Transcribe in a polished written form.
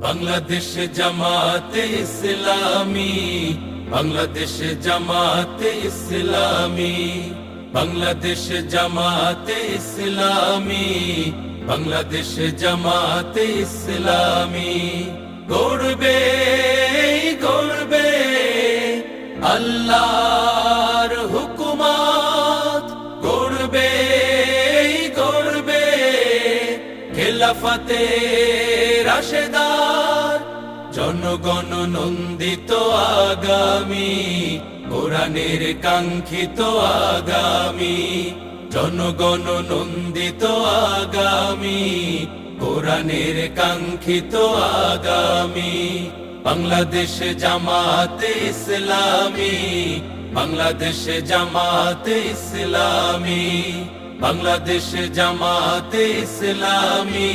বাংলাদেশ জামাতে ইসলামী, বাংলাদেশ জামাতে ইসলামী, বাংলাদেশ জামাতে ইসলামী, বাংলাদেশ জামাতে ইসলামী। গড়বে গড়বে আল্লাহর হুকুমত, গড়বে গড়বে খেলাফতে রাশেদার, জনগণ নন্দিত আগামী, কোরআনের কাঙ্ক্ষিত আগামী, জনগণ নন্দিত আগামী, কোরআনের কাঙ্ক্ষিত আগামী। বাংলাদেশ জামাতে ইসলামী, বাংলাদেশ জামাতে ইসলামী, বাংলাদেশ জামাতে ইসলামী,